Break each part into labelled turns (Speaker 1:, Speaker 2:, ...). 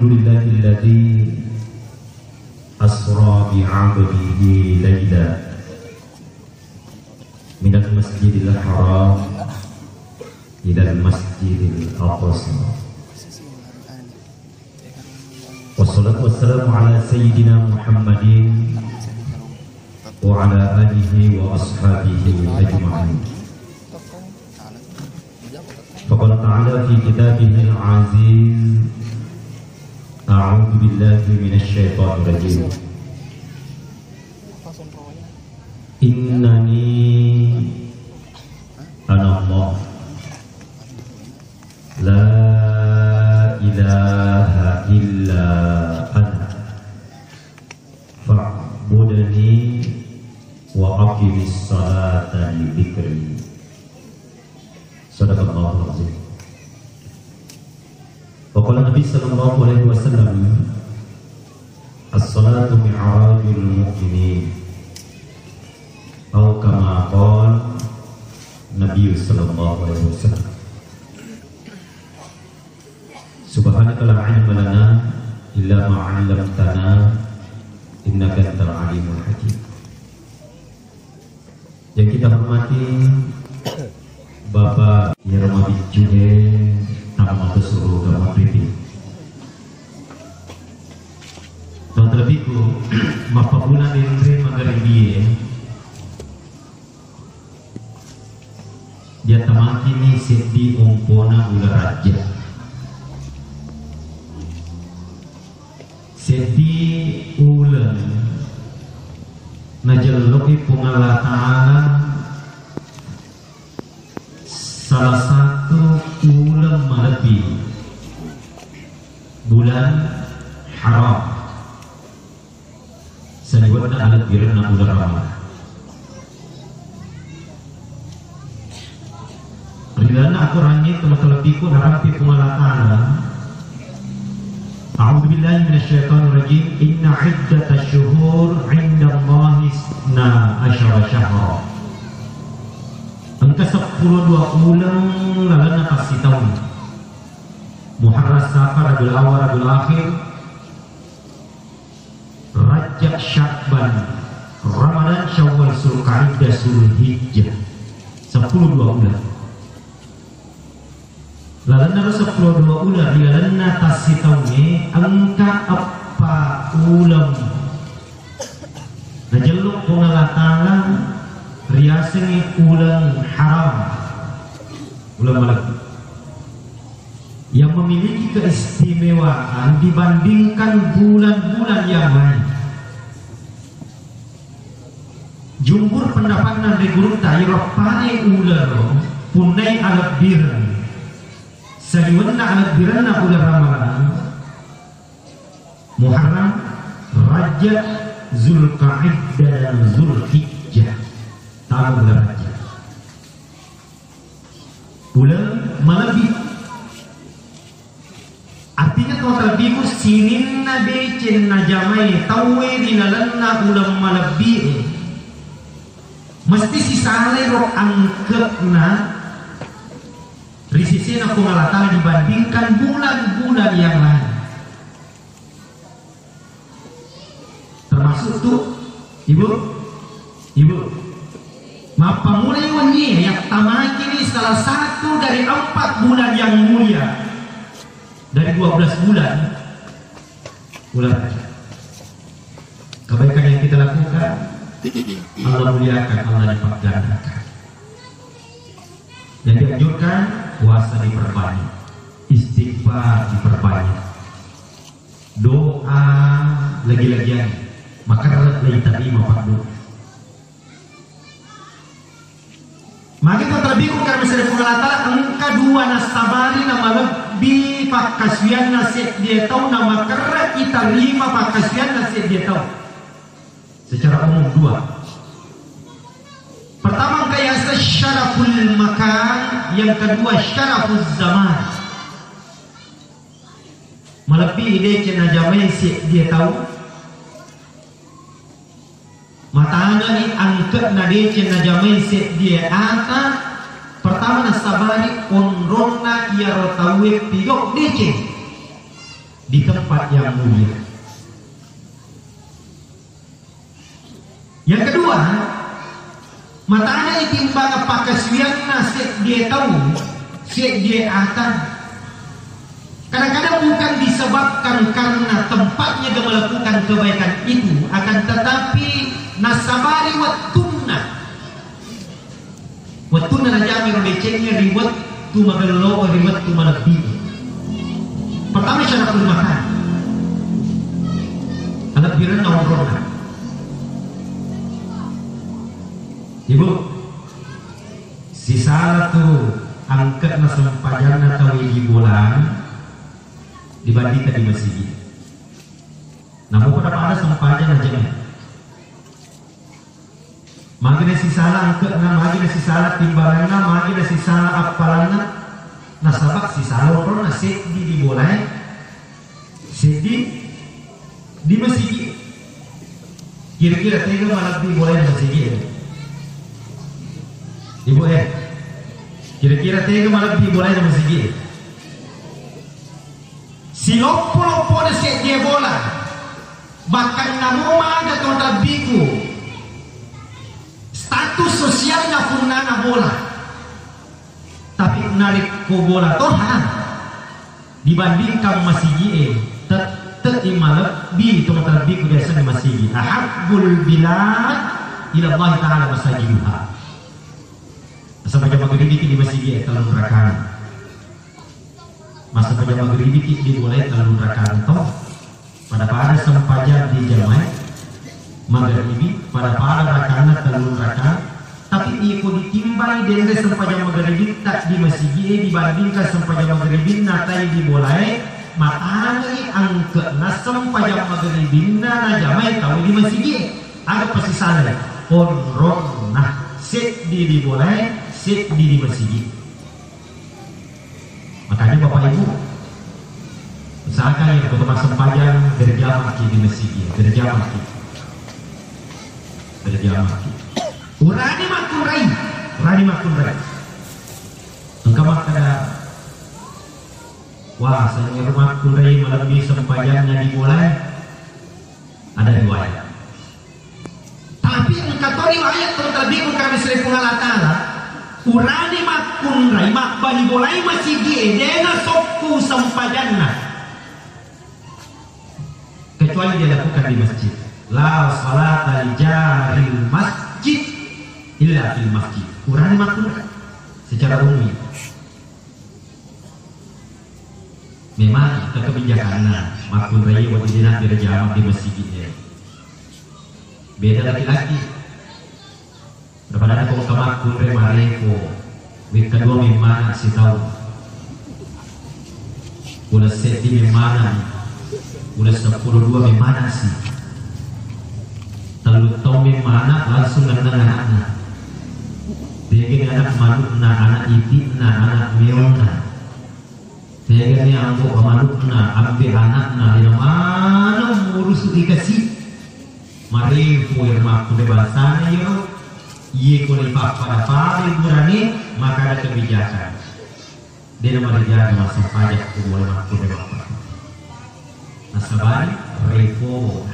Speaker 1: Alhamdulillahilladzi asra bi'abdihi layla minal masjidil haram ilal masjidil aqsa. Wassalatu wassalamu ala sayyidina Muhammadin wa ala alihi wa ashabihi ajma'in. Faqala ta'ala fi kitabihil aziz, a'udzu billahi minasy syaithanir rajim. Innani ana Allah la ilaha illa ana fa'budni wa aqimis salata li dzikri. Sadaqallahul azim. Waqala Nabi sallallahu alaihi wasallam, as-salatu mi'rajul mu'minin, atau kama qala Nabi sallallahu alaihi wasallam. Subhanaka la ilma lana illa ma 'allamtana innaka antal alimul hakim. Yang kita hormati Bapak Yerma Bijude Tamatu Suruh Gama Priti, dan terlebihku mapapuna dari Magharibi dia tamakini sedi umpona ula raja sedi ulan najalloki pungala ta'ala salah satu ulam malebi bulan haram saniwatna alat birna bulan Ramadan. Rilana aku rangit telah-telahpiku harapi pengalatana. A'udzu billahi minasyaitonir rajim. Inna iddatash syuhur 'indallahi 12 syahra. Angka 12 bulan lalana kasih tahun. Muharram, Safar, Rabiul Awwal, Rabiul Akhir, Rajab, Sya'ban, Ramadan, Syawal, Zulqa'dah, Zulhijjah. 12 bulan. Lalana 12 bulan lalana kasih tahun angka apa ulam. Najaluk pengalatalan riasani ulang haram, ulang malak yang memiliki keistimewaan dibandingkan bulan-bulan yang lain. Jumhur pendapatan dari guru tayyirapane ular punai alat biran saliwanna alat biranna ular Ramadan, Muharram, Rajab, Zulqa'dah dan Zulhijjah. Tahu bulan Rajab bulan malebi, artinya total biku sinin nabe cenna jamai tawe dilalanna ulam malebi mesti sisale ro angkepna risisena pengalatan dibandingkan bulan-bulan yang lain, termasuk tuh ibu mapa mulai wangi yang tamaki ini salah satu dari 4 bulan yang mulia dari 12 bulan Rajab. Kebaikan yang kita lakukan Allah muliakan, Allah lipat gandakan. Yang dianjurkan puasa diperbanyak, istighfar diperbanyak, doa lagi-lagian, maka lagi tadi mafadul. Maka itu terlebih karena misalnya pengalatala angka 2 nasabari nama lebih pakasian nasib dia tahu nama kerja kita 5 pakasian nasib dia tahu secara umum 2. Pertama kayak syaraful makan, yang kedua syaraful zaman. Melebihi dia kena jamai dia tahu matanya ni angkat nadi cina jamai set dia ata pertama nasabari onrona ia rotawe pigok dece di tempat tempat yang mulia. Yang kedua, matanya itimbang pakasianna sek dia tahu, sek dia akan. Kadang-kadang bukan disebabkan karena tempatnya dia melakukan kebaikan itu, akan tetapi nasabari wattunna najami rodecengnya riwat tu magallo riwat tu malabbi. Pertama syaratul makan, anak biran nongkrong. Ibu, si salah tuh angkat na sempajan na tawi di bulan dibandingkan di masjid. Namun pada sempajan aja nih. Magina si salah angkat na, magina si salah timbangan na, magina si salah apalan na, nasabak si salah orang na set di bulan, set di masjid. Kira-kira tega malah di bulan masjid. Ibu kira-kira tega malah di bola sama segi. Si lopo-lopo na siya dia bola, bahkan namuma ada kontra biku, status sosialnya pun na bola, tapi narik ko bola toh dibandingkan masigi tet imalab bi kontra biku biasa di masigi. Ahabbul bilad ila Allah Ta'ala masajiduha. Masa baca maghribi di masjid talun rakaat. Masa baca maghribi dimulai talun rakaat toh. Pada sempajan di jamaah maghribi pada rakaat talun rakaat. Tapi ikut ditimbang dengan sempajan maghribi tak di masjid dibandingkan sempajan maghribi natai dimulai matahari angkat na sempajan maghribi na jamaah tahu di masjid. Ada pesisana onron nah set dimulai set di masjid. Makanya Bapak Ibu, usahakan yang pertama sempajan berjamaah di masjid, berjamaah. Urani makun rai. Engkau makada, wah saya makun rai melebihi sempajannya dimulai. Ada riwayat. Tapi engkau tahu riwayat terlebih kami sering pengalatan. Urani makun rai mak bani bolai masjid dengan sokku sempajanna, kecuali dia lakukan di masjid. La salata li jaril masjid illa fil masjid. Urani makun rai secara umum. Memang kebijakannya makun rai waktu dia berjamaah di masjidnya. Beda laki-laki. Daripada kau kamakun remarepo, wik kedua memang si tahu, udah seti memang, udah 10-2 memang sih, terlalu tahu memang langsung nendang anaknya, dengan anak manuk na anak itik na anak meona, dengan yang kau manuk na ambil anak na di mana urus dikasih, marepo yang makun bahasanya yo. Ia boleh pada paling berani maka ada kebijakan. Dia nama dia masa pajak boleh makul bapak. Nasabari repo.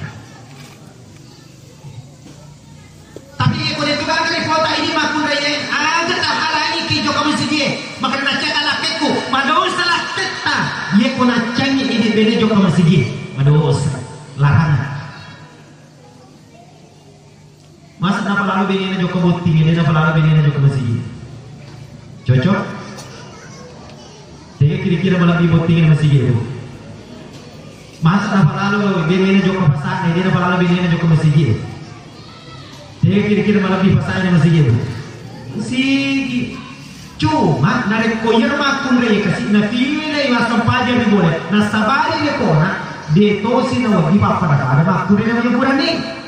Speaker 1: Tapi ia boleh juga repo tak ini makul raya. Ada tak hal ini kijo kamu sedih. Maka nak cakap laketku. Madau salah teta. Ia pun nak canggih ini beda jo kamu sedih. Madau larangan. Masa kenapa lalu benina joko bukti ini, kenapa lalu benina joko masjid? Cocok? Tiga kira-kira malam di bukti ini masjid itu. Masa kenapa lalu benina joko pasang ini, kenapa lalu benina joko masjid? Tiga kira-kira malam di pasang ini masjid itu. Sigi, cuma narik koyer makun rey kasih na filay masam pajar di boleh, na sabari di kona, detosi na wadi papa ada makun rey na bulan nih.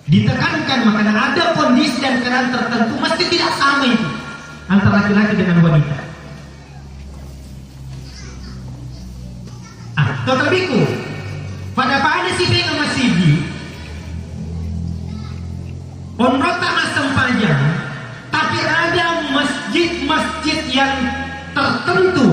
Speaker 1: Ditekankan makanya ada kondisi dan keadaan tertentu mesti tidak sama itu antara laki-laki dengan wanita. Terlebihku pada si pengen masjid onrota masam panjang, tapi ada masjid-masjid yang tertentu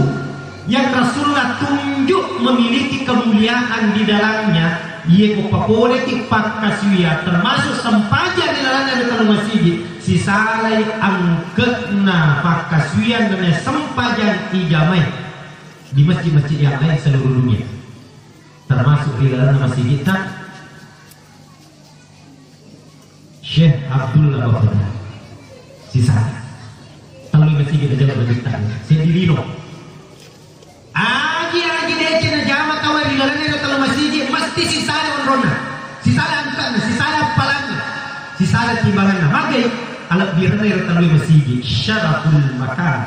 Speaker 1: yang Rasulullah tunjuk memiliki kemuliaan di dalamnya, ia politik pakaswia termasuk sempaja di dalamnya kalau masjid si salai angketna pakaswia dan sempajan ijamai di masjid-masjid yang lain seluruh dunia, termasuk di dalam masjid kita Syekh Abdullah Bafana si salai kalau masjid kita jalan berita saya dirino Aji dece na jama kawai di dalamnya kalau masjid mesti sisala onrona, sisala antana, sisala palanya, sisala timbangan. Magai alat birana kalau masjid syaraful makan.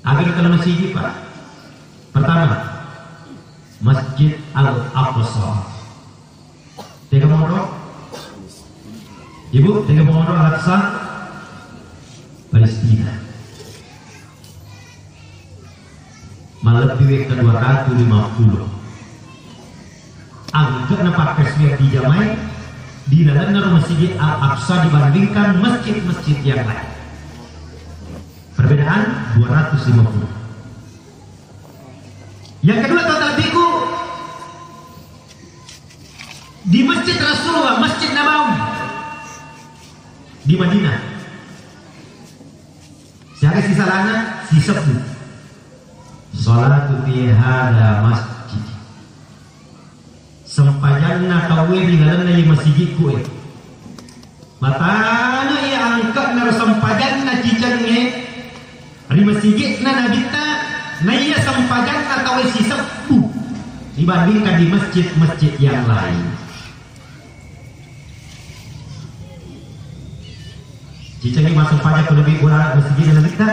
Speaker 1: Agar kalau masjid Pak, pertama Masjid Al-Aqsa. Tega mondok, Ibu, tega mondok Al-Aqsa, Palestina. Melebihi ke 250 angka nampak kesnya di Jamai di dalam Masjid Al-Aqsa dibandingkan masjid-masjid yang lain, perbedaan 250. Yang kedua total biku di Masjid Rasulullah, Masjid Nabawi di Madinah. Siapa sisa lana si sepuh salatu fi hada masjid sempajanna kawe di dalamnya masjid ku matana ia angkat na sempajanna cicangnya di masjid na nabita na ia sempajanna kawe si sepuh dibandingkan di masjid-masjid yang lain. Cicangnya masuk pajak lebih kurang masjid na nabita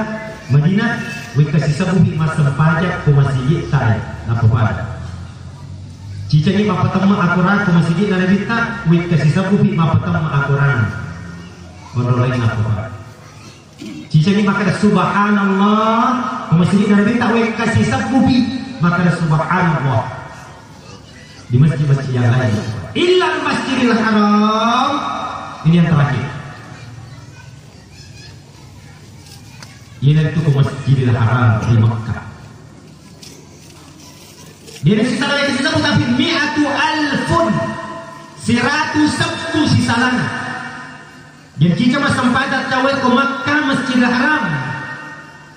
Speaker 1: Madinah wikasi sabuhi masa pajak ko masjid tay apa pada cica ni mapatama akuran ko masjid na nabita wikasi sabuhi mapatama akuran orang lain apa pada cica ni makada subhanallah ko masjid na nabita wikasi sabuhi makada subhanallah di masjid-masjid yang lain illa Masjidil Haram. Ini yang terakhir. Ini itu ke Masjidil Haram di Makkah. Dia ada sisa lagi sisa tapi mi'atu alfun 110 sisa lana. Yang kita mas sempadat cawe ke Makkah Masjidil Haram.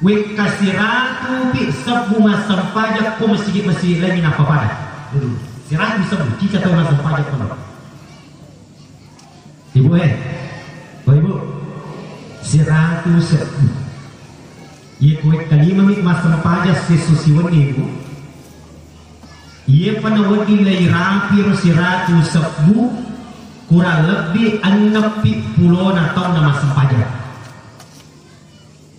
Speaker 1: Wek kasiratu bi sabu mas sempadat ke masjid lagi apa pada. Siratu sabu kita tahu mas sempadat ke. Ibu Ibu siratu sabu ye kuek kalima mit masam pajas sesusiwan ibu ye panawagi lay rampir siratu sabbu kurang lebih 60 na tahun na masam pajak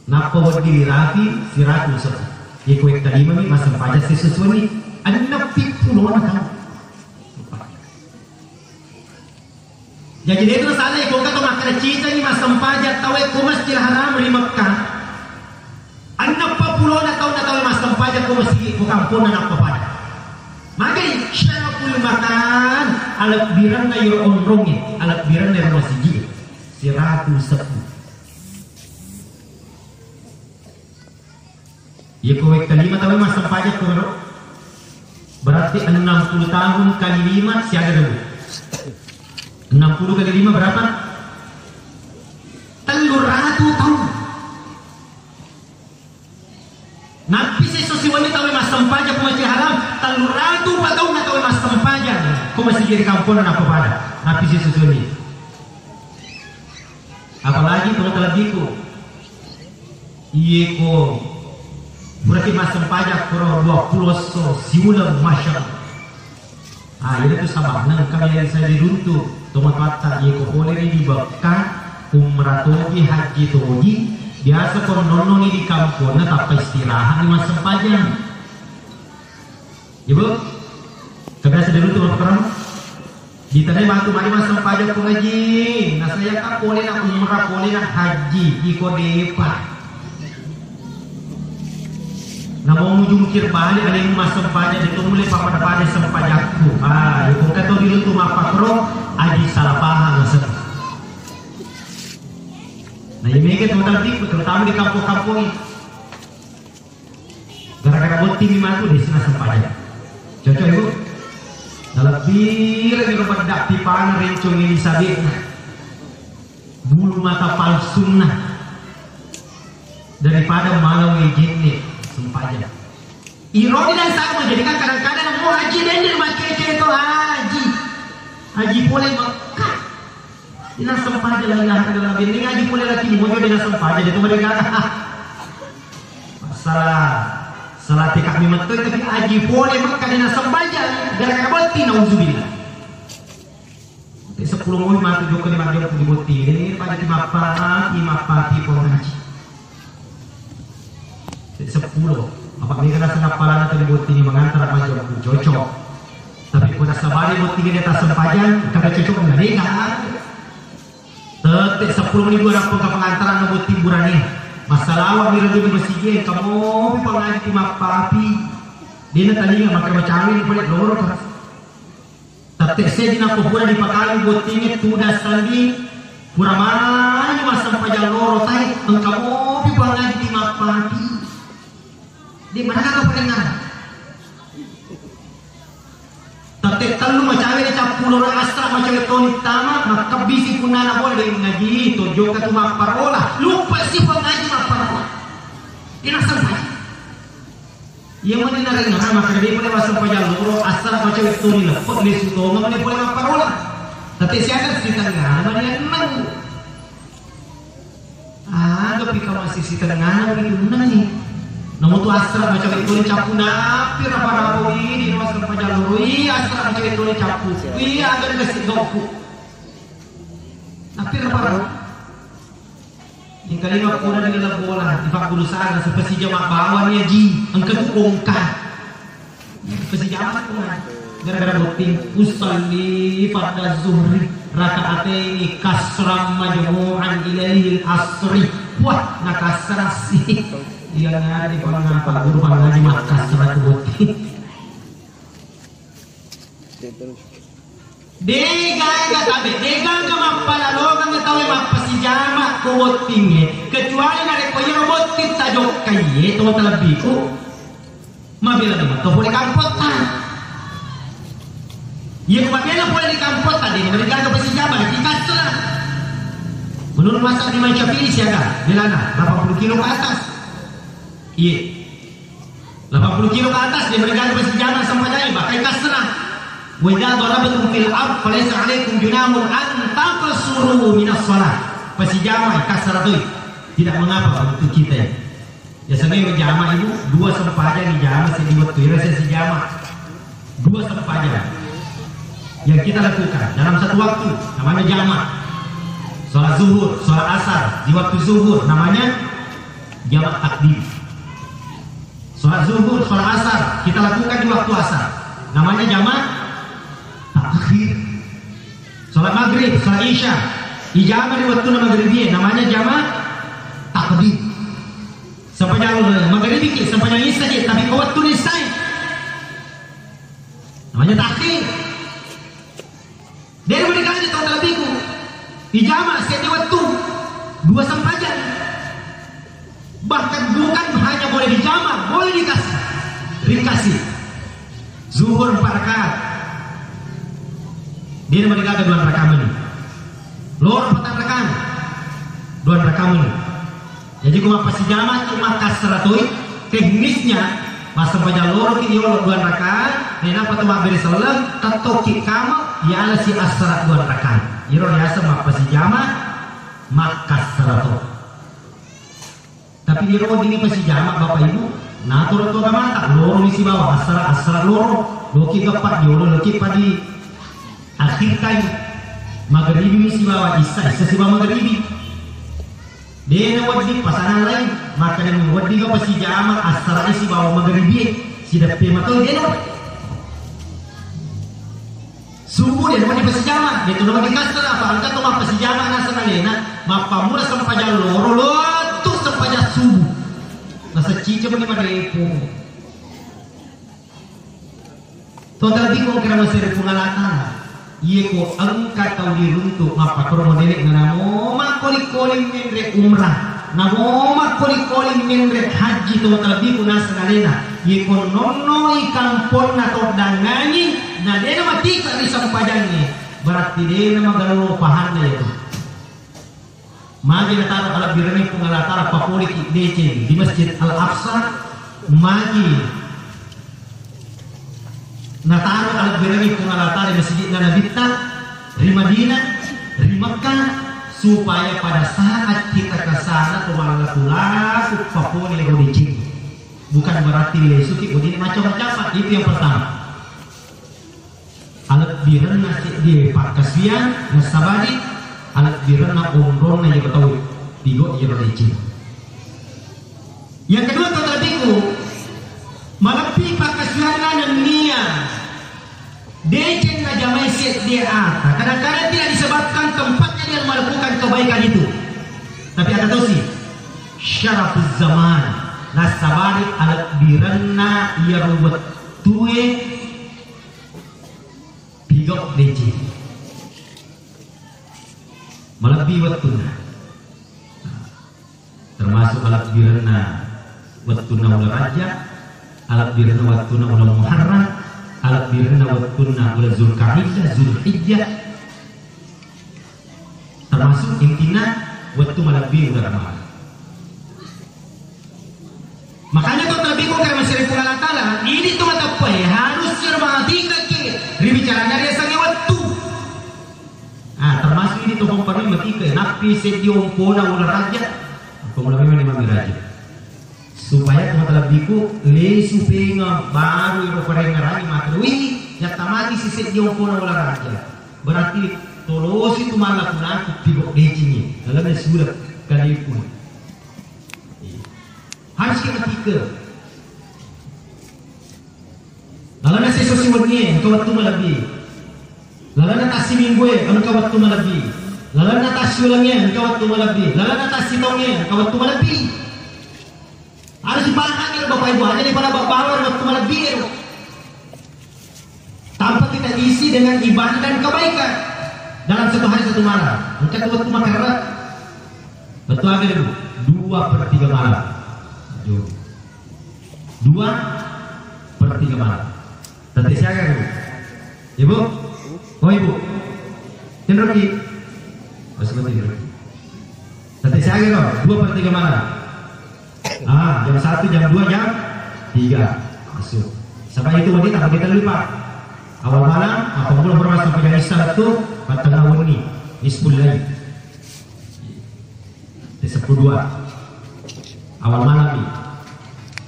Speaker 1: napa wadi rapi siratu sabbu ye kuek kalima mit masam pajas sesusiwan ni 60 na tahun. Jadi itu salah kau kata makan cita ni masam pajak tawe ko Masjidil Haram di Makkah. Anak papulo na tahu mas tempatnya ko masjid ko kampung na pada. Magai syaraful makan alat biran na yung onrongin alat biran na yung masjid siratu sepu. Ya ko kalima tahu mas tempatnya ko berarti 60 tahun kali 5 siaga dulu. 60 kali 5 berapa? 300 tahun. Nabi sesuatu wanita tahu mas sempaja ko Masjidil Haram 300 tahun na tahu mas sempaja ko masjid di kampung na apa pada. Nabi sesuatu ini. Apalagi kalau terlebih ko iye ko berarti mas sempaja ko 20 so siulang masya. Ini tu sama nang kami yang saya diruntuh tomat kata iye ko boleh dibakar umratogi haji togi. Biasa kalau nono ini di kampung, na tak istirahat di masa sempajan. Ibu, kebiasa dulu tuh berperang. Di tadi waktu mari masa sempajan pengaji. Nah saya tak boleh nak umrah, boleh nak haji, ikut depan. Nah mau jungkir balik ada yang masa sempajan itu mulai pada sempajanku. Ibu kata dulu tuh mapakro, aji salah paham maksud. Nah ini kan terutama di kampung-kampung ini boti ni matu di sana sampaya. Cocok ibu. Dalam bir ni bedak di pan rencong ini sabit. Bulu mata palsu nah. Daripada malau ejene sampaya. Ironi dan sama jadikan kadang-kadang mau haji dendel macam itu haji. Haji boleh makan. Ina sampaya la ilaha illallah. Ini haji boleh lagi mojo dina sampaya itu mereka. Salah tekak memang tu tapi haji boleh makan dina sampaya gara-gara boti nauzubillah. 10 orang mati joko ni mati di boti. Ini pada imapati pengaji. 10 apa ni kena senapalan atau di boti ni mengantar macam cocok. Tapi kuna sabari boti ni atas sempajan kada cocok dengan dia. Tetek 10 menit orang pun pengantaran ke boti burani. Masalah awak ni radu bersige kamu pengaji di mapapi. Dia nak tadi makan macam ni boleh lorok. Tetek saya di nak pura di pakali boti ni tudas tadi. Pura mana ni masa sempajan lorok tai engkau pengaji di mapapi. Di mana kau pendengar? Tapi kalau macam ni capur orang astra macam itu ni tamat maka bisi pun nana boleh ngaji itu juga tu mak parola lupa si pengaji mak parola. Ini sampai. Yang mana nak dengar maka dia boleh masuk pajak loro astra macam itu ni lah. Kau boleh suto mana boleh mak parola. Tapi siapa cerita dengar mana dia menang. Tapi kalau masih cerita dengar begitu menang ni. Namun tu asra macam itu capu napi apa ini di rumah sampai jalur asra macam itu capu agar kasih goku napi apa yang kali nak pura di dalam bola di fakul sana seperti jamaah bawa ni ji angkat ongkah seperti jamaah tu gara-gara booting usalli pada zuhri rakaataini kasram majmu'an ilaihi asri wah nak kasrasi dia ngadi pangan Pak Guru pangaji makas surat boti. Dega tabe, dega kama pala logan tahu mapasi jama ko botinge, kecuali nare ko yero botit tajok kaye to talabiku. Mabila di to boleh kampota. Ye ko mabila boleh di kampota di mereka pasi jama di kasra. Menurut masak di Imam Syafi'i siaga, belana 80 kilo ke atas. Iya 80 kilo ke atas dia berikan bersijana sampai jaya pakai kasrah wa idza darabatum fil ard falaysa alaikum junamun an taqsuru minas shalah bersijama kasrah tu tidak mengapa untuk kita ya sebenarnya jama itu 2 sempaja ni jama sediwat tu rasa sejama 2 sempaja yang kita lakukan dalam satu waktu namanya jama salat zuhur salat asar di waktu zuhur namanya jamak takdim. Salat zuhur, salat asar kita lakukan di waktu asar. Namanya jamak takhir. Salat maghrib, salat isya ijamah di waktu maghribiyah namanya jamak takdim. Sampai jauh maghrib dikit, sampai jauh isya tapi ke waktu nisai namanya takhir. Dia berikan di tahun lebihku ijamah setiap waktu 2 sempajan. Bahkan bukan hanya boleh dijamah, boleh dikasih. Zuhur 4 rakaat. Dia meninggalkan 2 rakaat ini. Lor 4 rakaat. 2 rakaat ini. Jadi kalau pasti jamah cuma kasratui teknisnya masa pada lor kita lor 2 rakaat. Nena patuma beri salam tatoki kamu ya ala si asrat 2 rakaat. Iro biasa mak pasti jamah mak kasratui. Tapi di rumah ini pasti jamak bapak ibu. Nah turun tua mata loro isi bawah asal loro loki gapat di loki padi akhir kayu maghribi isi bawah isa si bawah maghribi. Dia wajib pasangan lain maka dia wajib pasti jamak asal isi bawah maghribi sidak pemato dia subuh dia wajib pasti jamak dia tu nama dikasar apa angkat tu mah pasti jamak nasa nalena mapa murah sampai jalur loro sampai subuh nasa cica bagi pada ibu total bingung kira masih ada pengalatan iya ko angkat kau diruntuk apa kalau modelik nganamo mak koli-koli mendre umrah namomak koli-koli menrek haji to terlebih kuna sengalena yekon nono ikan pon na to dangani na dena mati ka di sampajangi berarti dena magalo pahan na itu magi na taro ala birani pengalatara papuli DC di Masjid Al-Aqsa magi na taro ala birani pengalatara di Masjid Nabita di Madinah di Makkah supaya pada saat kita ke sana laku papuli lego DC bukan berarti lesuki udin macam-macam itu yang pertama alat birana di pakasian nasabadi alat birana umroh na yang tahu tigo yang DC yang kedua katabiku malapi pakasian dan nia DC na jamai set dia kadang-kadang tidak disebabkan tempatnya dia melakukan kebaikan itu tapi ada tahu sih syarafuz zaman nasabari alat birana yarubat tuwe pigok DC melebihi waktuna termasuk alat birana waktuna ulah raja alat birana waktuna ulah muharram alat birana waktuna ulah zulhijjah termasuk intina waktu melebihi ulah ramadhan. Makanya kau terlebih kau karena masih Allah Ta'ala ini tuh mata apa ya harus cermati kaki bicara dari sang waktu termasuk ini tuh komponen mati ke napi sedium pona ulah raja pemulai memang raja supaya kau terlebih ku lesu penga baru yang perengarani matui yang tamati si sedium pona ulah raja berarti tolos itu malah kunaku pigok decinya dalam sudah kali pun harus kita pikir lalu nasi sosi wani engkau waktu melebih lalu nasi minggu engkau waktu melebih lalu nasi ulangnya engkau waktu melebih lalu nasi tongnya engkau waktu melebih harus dipahami bapak ibu hanya daripada bapak waktu melebih tanpa kita isi dengan ibadah dan kebaikan dalam satu hari satu malam engkau waktu makan betul aja dulu 2/3 malam 2/3 malam. Tadi siapa ibu? Ibu? Oh ibu? Cenderung lagi? Seperti itu. Tadi siapa 2/3 malam? Jam 1, jam 2, jam 3 masuk. Sampai itu wanita kita lupa. Awal malam, apabila bermasuk sampai jam isya itu batang wani nisful lail. Di 10:02 awal malam ini.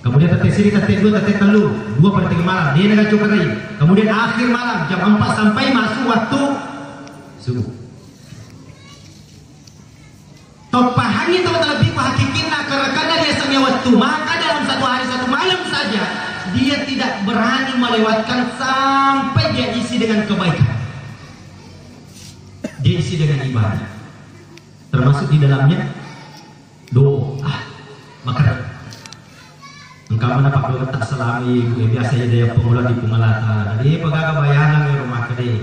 Speaker 1: Kemudian tetek sini, tetek 2, tetek 3, 2/3 malam. Dia nak coklat lagi. Kemudian akhir malam jam 4 sampai masuk waktu subuh. Topahannya itu terlebih hakikinya karena dia sampai waktu. Maka dalam satu hari satu malam saja dia tidak berani melewatkan sampai dia isi dengan kebaikan. Dia isi dengan ibadah. Termasuk di dalamnya doa. Maka engkau mana pak doa tak selami biasanya dia pengulang di pengalatan. Jadi pegawai bayangan di rumah kede.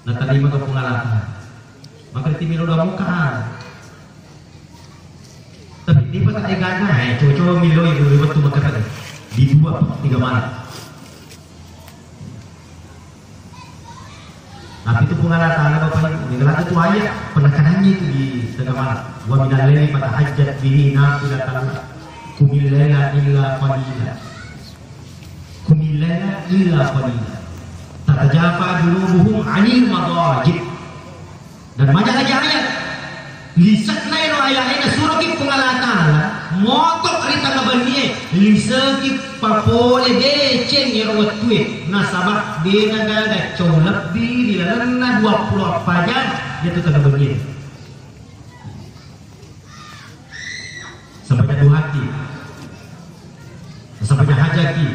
Speaker 1: Nah tadi maka pengalatan. Maka timil udah muka. Tapi di pas ada gana, coba milo itu lewat tu maka tadi di 2/3 malam. Tapi itu pengalatan bapak ibu. Pengalatan itu ayat penekanannya itu di tengah malam. Wa minal laili fatahajjat bihi nafilatan kumil laila illa qalila. Kumil laila illa qalila. Tatajafa junubuhum 'anil madajid. Dan banyak lagi ayat. Lisak lain ayat surah ki pengalatan. Motok rita ngabanie lisaki papole de ceng yerot tuit nasabak de nagada cow lebih di lana 24 jam dia tu kena begini sampai jatuh hati sampai hajaki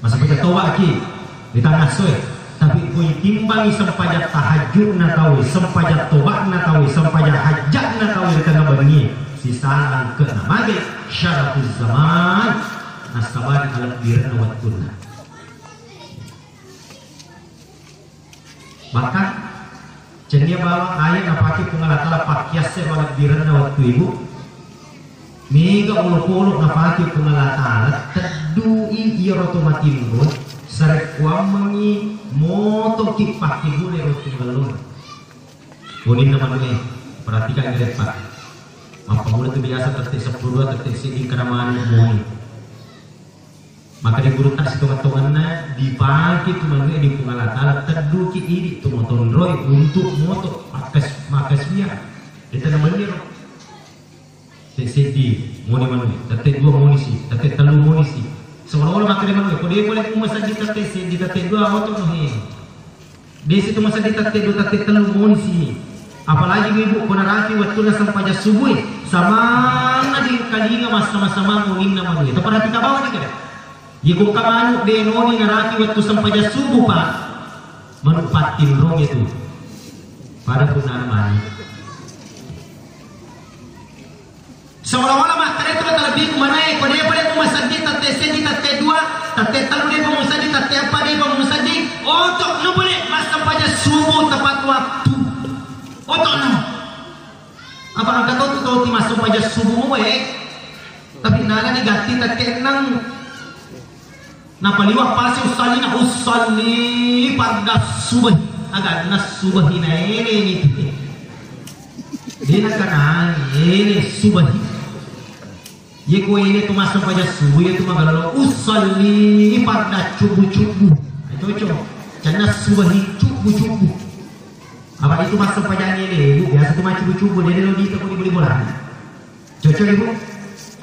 Speaker 1: sampai tawaki di tanah soe tapi kui timbangi sampai tahajud na tahu sampai tobat na tahu sampai hajat na tahu di tengah begini sisaan ke namage syarafuz zaman nasabari alat birna wa tunna. Bahkan Cendia bawa ayat na pakai pengalatala pakias saya walat biran na waktu ibu. Mega uluk-uluk na pakai pengalatala tedui iya roto matimbo sarek mengi moto ki pakai gule roto galon. Kunin nama nih perhatikan ini Pak. Maka mulai itu biasa tetek 10 tetek sini keramaan moni. Maka di guru tak setongan-tongannya dipakai cuma di pengalatala teduki ini tu motor roy untuk moto makas dia itu namanya TCD moni mani tetek 2 munisi tetek 3 munisi seolah-olah maka dia mani kalau dia boleh masa di tetek di tetek 2 motor nih di situ masa di tetek 2 tetek 3 munisi apalagi ibu konarati waktu na sampai subuh sama di kalinga mas-sama munin nama dia itu perhatikan bawah nih kan. Jika kamu denoni naraki waktu sampai subuh Pak menupatin rong itu pada punah mani seolah-olah makan itu terlebih kemana ya kalau dia boleh memasadi tate sedi tate 2 tate talu dia memasadi tate apa dia memasadi otok no boleh mas sampai subuh tepat waktu otok no apa angkat tu tahu masuk sampai subuh tapi nana negati tate 6 napaliwak pasi usalli pada subuh agak nas subuh ini dia nak kenal ini subuh ye ko ini tu masuk pada subuh itu magalalo usalli pada cubu-cubu itu cocok jangan subuh cubu-cubu apa itu masuk pada ini ibu biasa tu macam cubu-cubu dia lo di tu boleh bola cocok ibu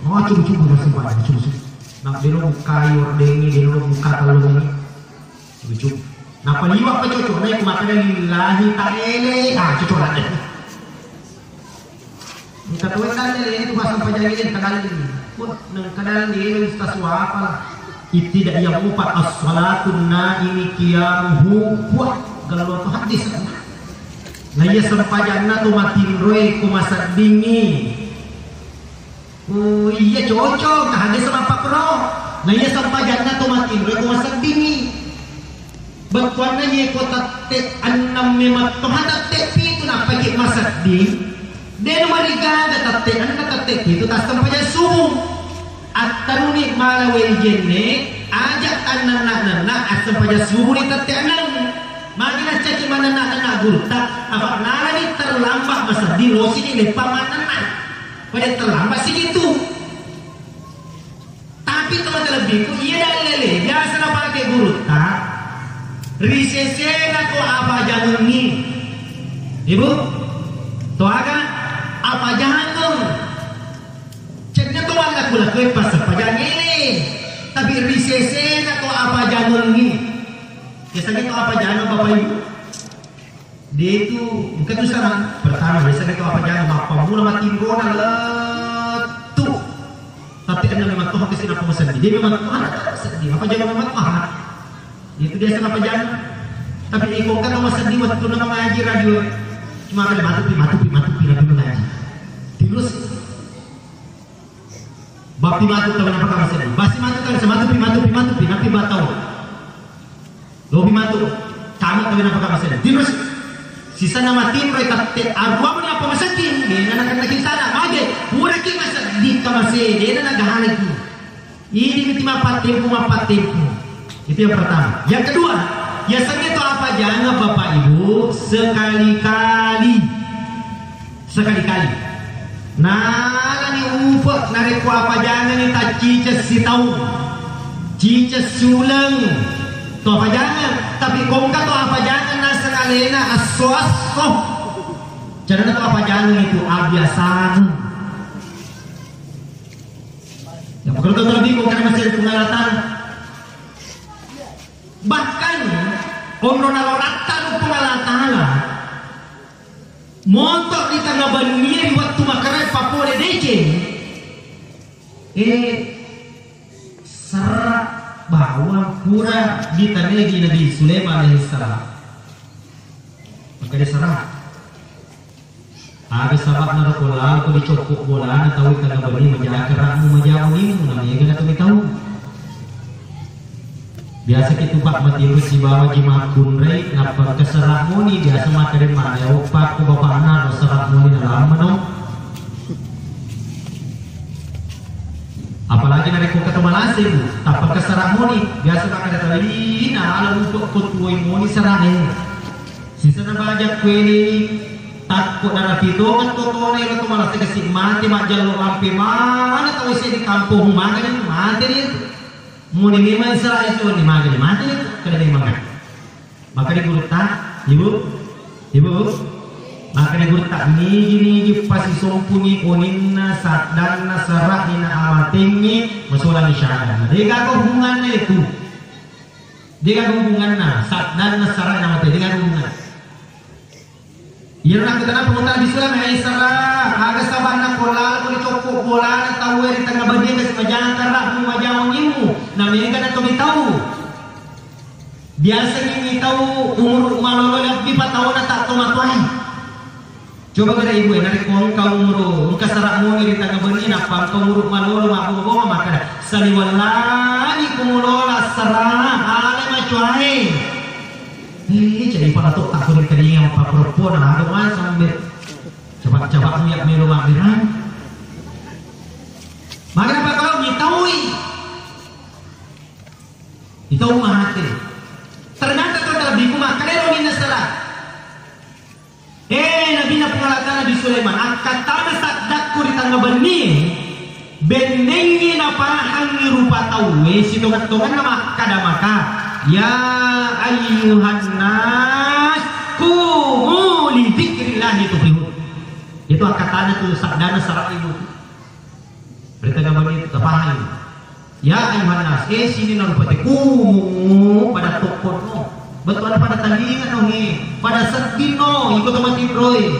Speaker 1: oh cubu-cubu masuk pada cubu-cubu nak dia buka yordengi dia buka talongi lucu nah paliwak pa cocok na yung kumakain lillahi ta'ala cocok natin yung katuwag natin itu basang pajangin kadalan din ng kadalan din yung taswapa itidak yang upat as-salatun naimi kiyamuhu kuat galawa to hadis na iya sampajan na tumatinroy kumasad dingi. Oh iya cocok, nah hadis sama Pak Pro. Nah iya sampajan na tumatin, reko masak dini. Batuan na iya kota te 6 memat tohada te pito na pagi masak di. Den mariga tate an tate itu tas sampajan subuh. At tanuni malawe jenne ajak anak-anak at sampajan subuh ni tate anang. Magina caki manana gurta apa nalani terlambat masak di losi ni lepamanan. Pada terlambat segitu tapi teman terlebih iya dan lele biasa nak pakai guru tak risesena ko apa jangan ni ibu to aga apa jangan ceknya to wala kula ko pas pajan ini tapi risesena ko apa jangan ni biasanya to apa jangan bapak ibu dia itu bukan tu sarang pertama biasanya kalau apa jangan apa mula mati rona letup tapi anda memang Tuhan kesini apa masalah dia memang Tuhan sedih apa jangan memang Tuhan itu dia apa jangan tapi ikut kan masa di waktu nama ngaji radio cuma ada matupi radio mengaji terus bapi matu tahu apa kamu sedih basi matu kan matupi nanti batau lobi matu kamu tahu apa kamu sedih terus sisa nama tim mereka arwah punya apa masakin dia nak sana mage pura ki masak di kamase dia nak gahan lagi ini mitima patimpu itu yang pertama yang kedua biasanya itu apa jangan bapak ibu sekali-kali nah ni ufak narik apa jangan ni tak cices si tahu cices sulang tu apa jangan tapi kongka tu apa jangan nasengalena aswaso jangan tu apa jangan itu abiasan yang perlu terlebih bukan masih pengalatan bahkan orang naloratan pengalatan montok di tengah banjir waktu makanan papole dece serak bahwa pura ditanegi Nabi Sulaiman alaihissalam maka dia serah ada sahabat narakola aku dicokok bola na tahu tengah bani majalah kerakmu majamu ni namanya kena kami tahu biasa kita pak matiru si bawa jima kunrei napa keserak muni biasa makarin mana opak ku bapak anak serak muni dalam menung. Apalagi dari kau ketemu nasi bu, tanpa keserak muni biasa makan tadi nah ala untuk kutuai muni serangin. Sisa nabajak kue ini takut darah itu kan totone itu malah terkesik mati majal lo lampi mana tahu isi di kampung mana kan mati dia. Mau di lima Israel itu di mana mati kada di makan. Maka di guru tak, ibu, maka di guru tak ni pasti sompuni oninna sadana sarahina amatingi masulan isyarat. Dia hubungannya itu, dia hubungannya sadana sarahina amatingi dengan hubungan. Ia nak kita pengutar Islam yang Isra, agak sabar nak pola, boleh cokok bola, nak tahu di tengah bagian ke sepanjang kerah wajah onyimu. Namanya kan kami tahu. Biasa kami tahu umur malolo lebih 4 tahun tak tahu matuai. Coba kada ibu narik kau umur, engkau serak mu di tengah bagian apa kau umur malolo mahu bawa maka saliwalani kumulola serah ale macuai. Jadi pada tu tak boleh kering yang apa perempuan ada mana sambil coba lihat melu mabiran. Maka apa kalau ngitaui itu mahati. Ternyata tu terbiku maka dia orang salah. Nabi na pengalatan Nabi Sulaiman angkat tanah sakdaku di tangga benih bendengi na pahangi rupa tahu situ katongan nama kada maka. Ya ayyuhan nas qumu li dzikrillah tuflihun. Itu kata itu sadana sarah ibu. Berita gambar itu terpahami. Ya ayyuhan nas sini narupati qumu pada tokono. Betul pada tandingan nih, pada sedino ikut mati roy.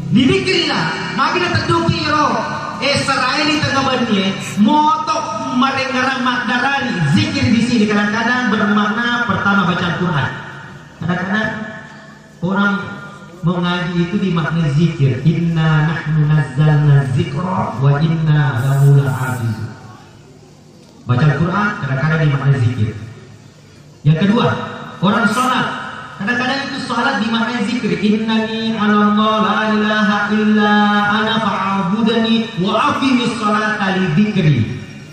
Speaker 1: Li dzikrillah makin terduki ro. Sarai di tengah bani motok marengarang makdarani zikir di sini kadang-kadang bermakna pertama baca Quran. Kadang-kadang orang mengaji itu dimakna zikir. Inna nahnu nazzalna dzikra wa inna lahu lahafizun. Baca Quran kadang-kadang dimakna zikir. Yang kedua, orang salat kadang-kadang itu salat dimaknai zikir. Innani anallahu la ilaha illa ana fa'budani wa aqimis salata li dzikri.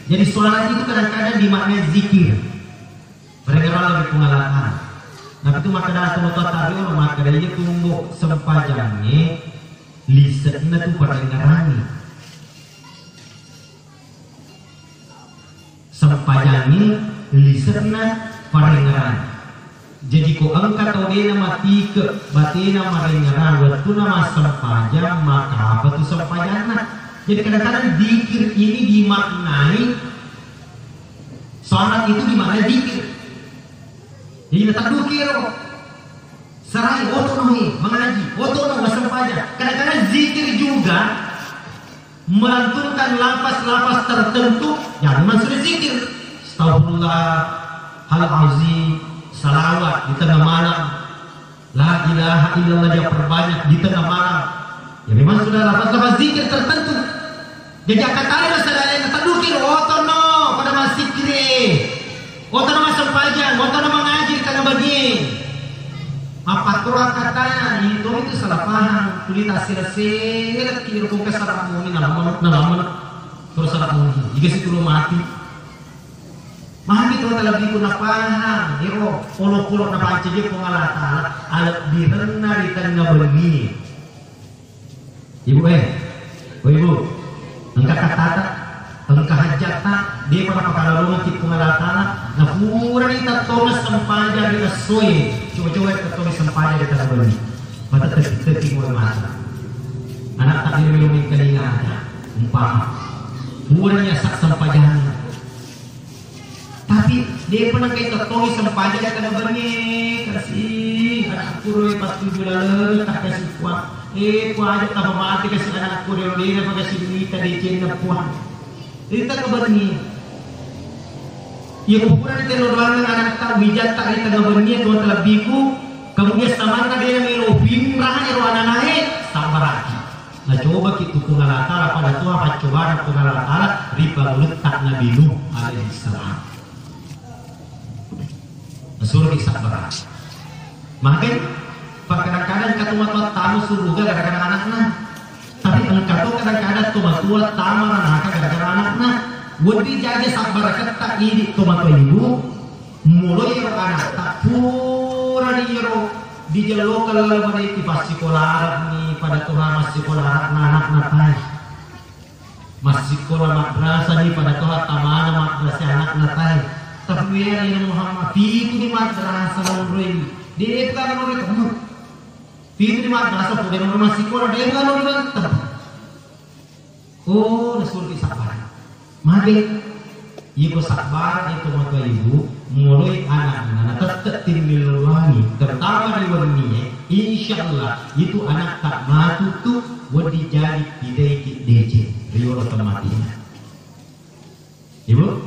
Speaker 1: Jadi salat itu kadang-kadang dimaknai zikir. Mereka kalau di pengalaman. Nah itu maka dalam tempat tadi orang maka dia tumbuk sempajangnya lisetna tu perdengarani. Sempajangnya lisetna perdengarani. Jadi ko angkat odena mati ke batina marengaran waktu nama sempajang maka apa tu sempajana. Jadi kadang-kadang dikir ini dimaknai salat itu dimaknai dikir. Jadi letak dukir serai otonomi mengaji otonomi sempajang. Kadang-kadang zikir juga melantunkan lapas-lapas tertentu yang memang sudah zikir. Astagfirullah al-azim salawat di tengah malam, la ilaha illallah dia perbanyak di tengah malam. Ya memang sudah lafaz-lafaz zikir tertentu. Jadi akan ada saudara yang terdukir otono pada masih kiri, otono masuk pajang, otono mengaji di tengah bagi. Apa kurang katanya itu salah paham. Kulit hasil kiri kongkas sarak muni nalaman terus sarak muni. Jika situ mati. Mahami tu dalam biku na paham, iro polo na baca je pengalatan alat birena di tengah bumi. Ibu ibu, engkau kata, engkau hajat tak, dia pada pakalorong ti pengalatan, na pura ni tatonas sempaja di asoi, coba tatonas sempaja di tengah bumi. Mata terti mulai masa. Anak tak minum kelingan, umpama, puranya sak sempajahan. Tapi dia pernah kayak tertulis sempaja dia kena bernyi kasih anak kurui pas 7 lalu tak kasih kuat kuat aja tak mati kasih anak kurui dia kasih duit tadi cina puan itu tak bernyi ya ukuran itu orang anak tak bijak tak kita tak bernyi tuan telah biku kemudian sama dia melopin rahanya ruangan naik sabar lagi. Nah coba kita pengalatara pada Tuhan coba pengalatara riba letak Nabi Nuh alaihissalam. suruh sabar. Makin kadang-kadang katumat tamu suruh gara-gara anak-anak, tapi engkau tuh kadang-kadang tumat-tuat tamu anak gara-gara anak-anak. Wadi jaja sabar ketak ini tumat ibu, mulai anak tak pura diro di jalur kalau mereka pasti sekolah ni pada Tuhan masih sekolah anak natai masih sekolah madrasah ni pada Tuhan tamana madrasah anak natai tapi yang Muhammad itu di madrasah orang dia kan orang itu itu di madrasah pun orang masih sekolah dia kan orang itu oh nasuruh sabar mage ibu sabar itu maka ibu mulai anak-anak tetap timbil wangi terutama di warninya insyaallah itu anak tak matu tuh wadi jadi tidak DC riol otomatisnya ibu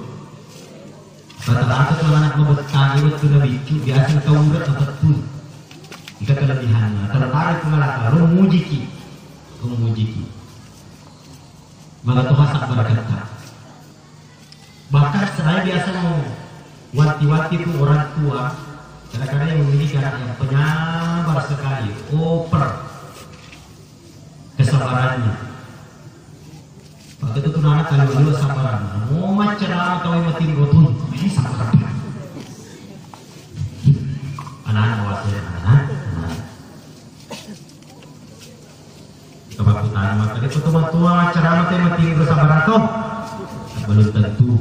Speaker 1: rata-rata kalau anak mau bertani waktu bicu biasa kau udah tetap tuh jika kelebihannya tertarik mengalahkan lo mujiki maka Tuhan sabar kata bahkan saya biasa mau wati-wati itu orang tua kadang-kadang yang memiliki anak yang penyabar sekali over kesabarannya waktu itu tuh anak kalau dulu sabaran mau macam atau yang mati gotun ini sabar anak-anak wasir anak kebakutan maka dia tua cara mati mati bersabaran tuh belum tentu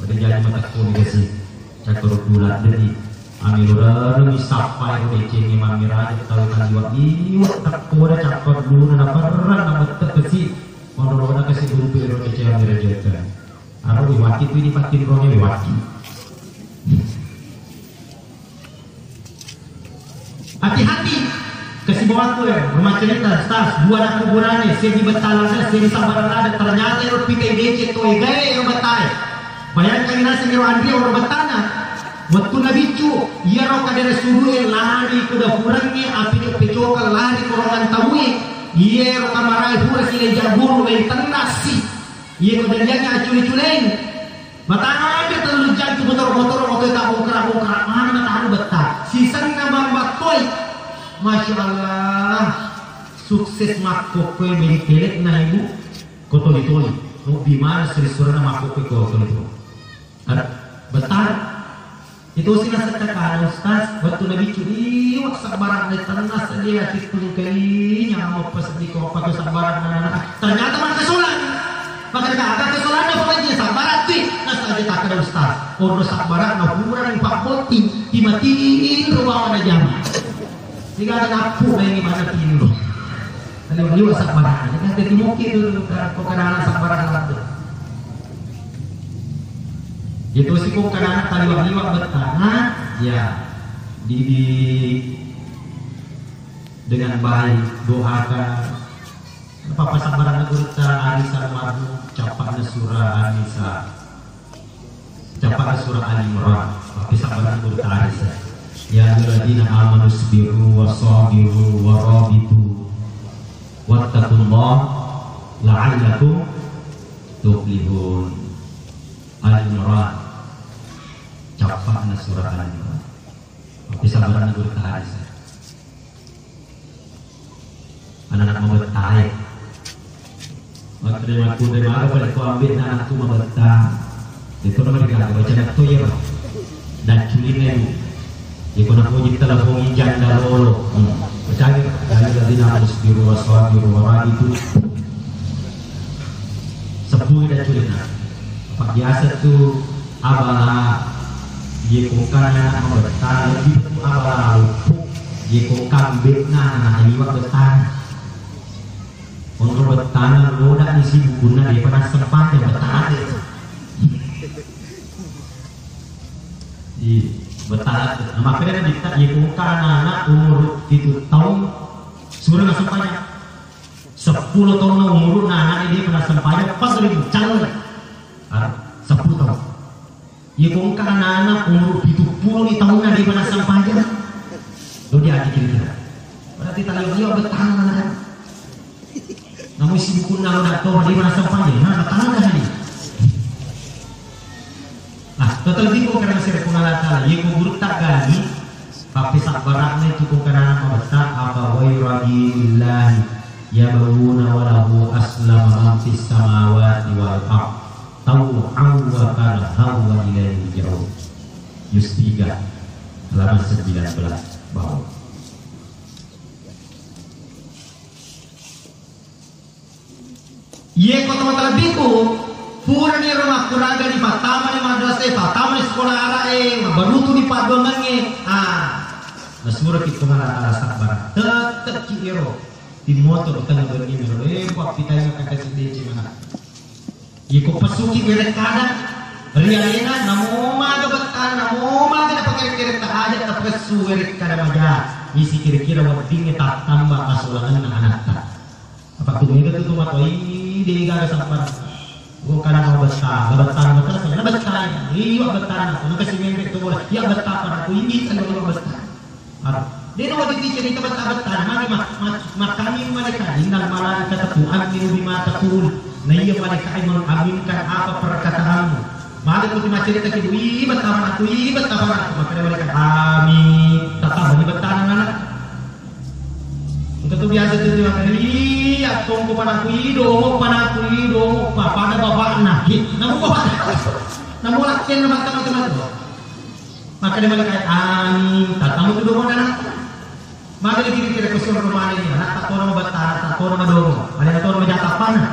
Speaker 1: pada jadi mata komunikasi cakap bulat jadi amilura ni sapa yang deceng imam miraja tahu kan jiwa iwak tak kuda cakap dulu na perang na terkesi mondoro na kasi grup ero deceng miraja kan aro wiwaki tu ini patin ronya wiwaki hati-hati kasih bawa tu rumah cerita stars dua anak kuburannya segi betalana segi sabarana ternyata ero pikai deceng tu gaya ero betai bayangkan nasi miro Andri orang betana waktu nabicu ia roh kadang suruh lari kuda kurangnya api dia pecokal lari korongan tamui ia roh kamarai pura sila jabur dari tenasi ia kuda lihatnya aculi-culing batana ada terlalu jatuh motor tak bongkar mana tahu betah sisan nambang baktoi Masya Allah sukses makok kue milik telek na ibu kotoli-toli di mana Sri Surana makok kue kotoli-toli betar itu sih nasa cakap Ustaz waktu Nabi curi wak sabaran dari tanah dia tipu kalinya mau pas di kopa ke sabaran ternyata mana kesolan maka agak kesolan apa lagi sabaran sih nasa aja tak ada Ustaz orang sabaran na kurang pak boti dimatiin ruang ada jamaah jika ada napu lagi mana tidur kalau dia sabaran jadi timukir dulu kok kadang sabaran lagi itu sih kok kadang taliwak-liwak bertanah ya dengan baik doakan Papa sabaran negurta Arisa marhu capak surah Anisa capak surah Ali Imran tapi sabaran negurta Arisa ya alladzina amanu sabiru wa sabiru wa rabitu wattaqullah la'allakum tuflihun Ali Imran capak surah Al-Imran tapi sabaran guru tarik anak-anak mau bertarik waktu dari mana balik kau ambil anakku mau bertarik itu nama dia baca nak tu ya dan culingnya itu nak puji telepon janda lolo percaya dari harus biru waswa biru warna itu sepuluh dan culingnya apa biasa tu abalah jikokan anak bertahan lebih awal jikokan betna anak liwat bertahan untuk bertahan roda isi bukunya di pernah sempat yang bertahan di bertahan makanya kita jikokan anak umur 7 tahun sudah nggak sempatnya 10 tahun umur anak ini pernah sempatnya pas lagi calon 10 tahun ya kong anak umur 70 tahun ada di mana sampahnya lo dia kira-kira berarti tali-tali bertahan anak namun si buku nalo nak tahu di mana sampahnya nah bertahan dah ini nah terlebih kung karena sir pengalatala ye kung guru tak gali tapi sak barakna itu kung karena mabata apa wairagillahi yabawuna walahu aslama man fis samawati wal ard taw'an wa karhan wa ilaihi yurja'un. Yus 3 halaman 19 bawah. Ye kota matalabiku pura ni rumah kuraga ni patama ni madrasah patama ni sekolah arae barutu ni padongange nasmura kita mengarah sak barat tetep kiero di motor kita berni mero buat kita yang akan kasih dece mana ye ko pasuki berek kada rialena namo maga betan namo maga pakai kira tak ada tak pesu berek kada maga isi kira-kira waktu tak tambah kasulangan anak tak apa tu mega tu matoi di gaga sampai gua kadang betah saya betah iya betah aku nak kasih membek tu boleh iya betah pada aku ini kan boleh betah dia nak di cerita betah makami mereka innal malaikata tu'minu bima taqul nah iya mereka mengaminkan apa perkataanmu maka aku cuma cerita ke iya betah pada aku maka mereka amin tetap di betah anak itu biasa tu iya tunggu panaku hidup pada bapak nakit namun bapak namun lakin nama teman-teman maka dia balik amin tatamu tu domo dan maka dia kira-kira kusur rumah ini tak tahu nama betah tak tahu nama domo ada tahu nama jatah panah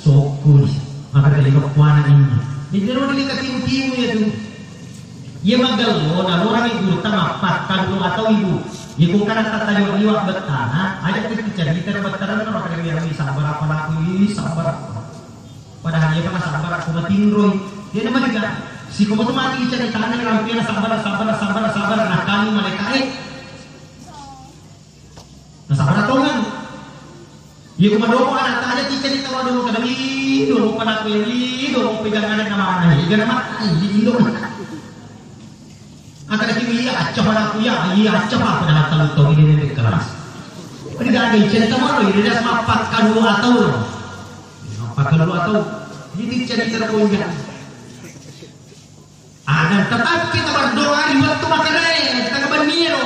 Speaker 1: sokul maka dia lihat puana ini jadi dia lihat timu-timu ya tu ia magal lo nah orang ibu tamapak lo atau ibu ya kung kana tatayo liwat betana aja kita cerita betana na maka dia bisa sabar apa aku sabar padahal dia kan sabar aku matinroy dia naman juga si kumo tu mati cerita na rampian sabar nah kami mereka nah sabar tongan ya kumadomo anak aja cerita wa dulu kada do panaku do pegangan na mana ya nama do akan kita acap pada aku ya acap apa dah tahu tahu ini keras. Ini dah ada cerita mana ini dah mapakan dulu atau ini cerita punya. Dan tetap kita berdoa di waktu makan kita kebaniro.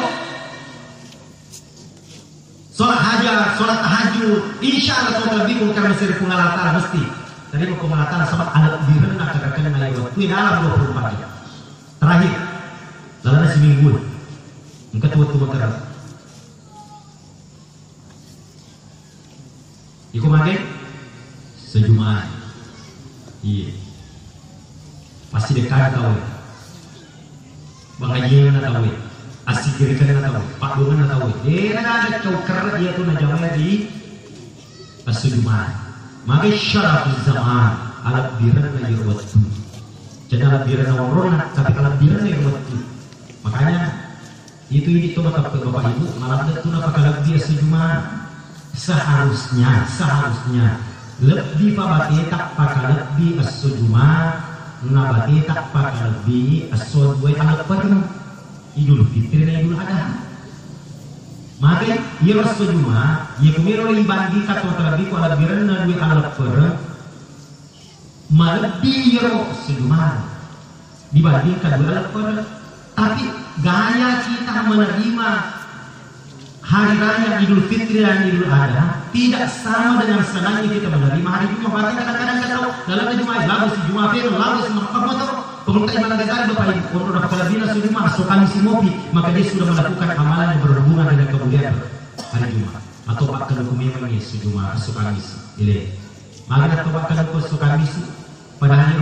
Speaker 1: Solat tahajud, insya Allah solat lebih bukan mesir pengalatan mesti. Tadi pengalatan sama alat diri nak katakan ayat waktu dalam 24 jam. Terakhir. Lalu nasi minggu, engkau tuh bergerak. Iku makan sejumat, iya. Pasti dekat tahu, bangajian tahu, asik kiri-kiri tahu, pak dongan tahu. Ada coker dia tuh najamnya di sejumat. Maka syaraful zaman alat biran lagi waktu. Jadi alat biran orang tapi alat biran lagi waktu. Makanya itu mata bapak ibu malam itu napa kalau dia sejumlah seharusnya lebih pabati tak pakai lebih asujuma nabati tak pakai lebih asodwe anak pernah idul fitri dan idul adha maka ia asujuma ia kumiro ibandi kata terlebih kalau birana dua anak pernah melebihi asujuma dibandingkan dua anak pernah. Tapi gaya kita menerima hari raya Idul Fitri dan Idul Adha tidak sama dengan senangnya kita menerima hari Jumat. Bahkan kadang-kadang kita tahu dalam Jumat lalu si Jumat itu lalu semua motor pemerintah ibadah negara bapak ibu untuk dapat kelebihan Jumat so kami si mopi maka dia sudah melakukan amalan yang berhubungan dengan kemuliaan hari Jumat atau pak kelukum memang Yesus Jumat so kami ini maka atau pak kelukum so kami pada hari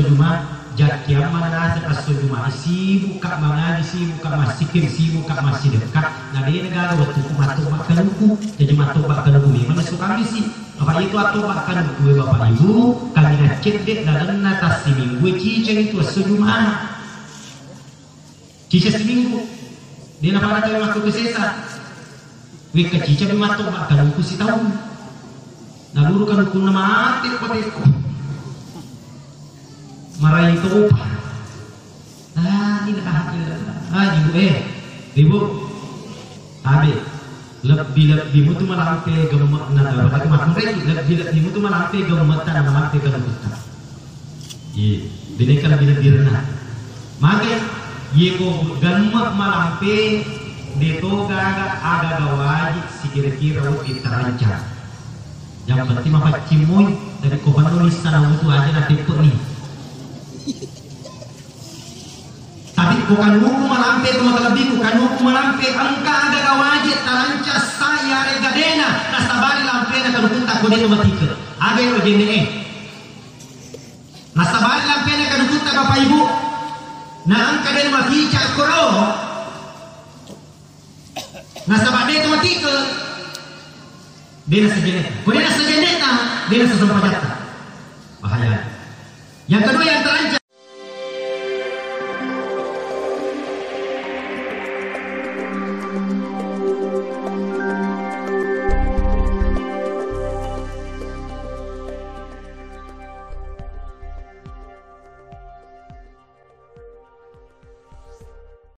Speaker 1: Jumat Jakiam mana asujuma sibuk kak mangani sibuk kak masikin sibuk kak masih dekat nah dia negara waktu matuk bakaluku jadi matuk bakaluku ini mana suka misi apa itu atau bahkan gue bapak ibu kami nak cedek dalam atas minggu cica itu asujuma cica seminggu dia nak pada kali waktu kesesa gue ke cica matuk bakaluku si tahun nah luru kan hukum nama mati koteku marah itu ibu tapi lebih mutu malampe gemet nada bagi makmur lebih mutu malampe gemet nada malampe gemet iya bineka lebih rendah Maka yeko gamak malampe deto gaga aga wajib si kira-kira uti terancam. Yang penting apa cimoy dari kopan nulis sana itu aja nanti nih. Tapi bukan hukum malampe cuma terlebih bukan hukum malampe angka aga wajib terancam saya regadena nasabari lampe na kanukunta ko dito matika. Aga yung agenda nasabari lampe na kanukunta bapak ibu. Na ang kadang makica kuro nasabari dito matika. Dia sa geneta. Kung dia sa geneta, dia sa sampajata. Bahaya. Yang kedua yang terancam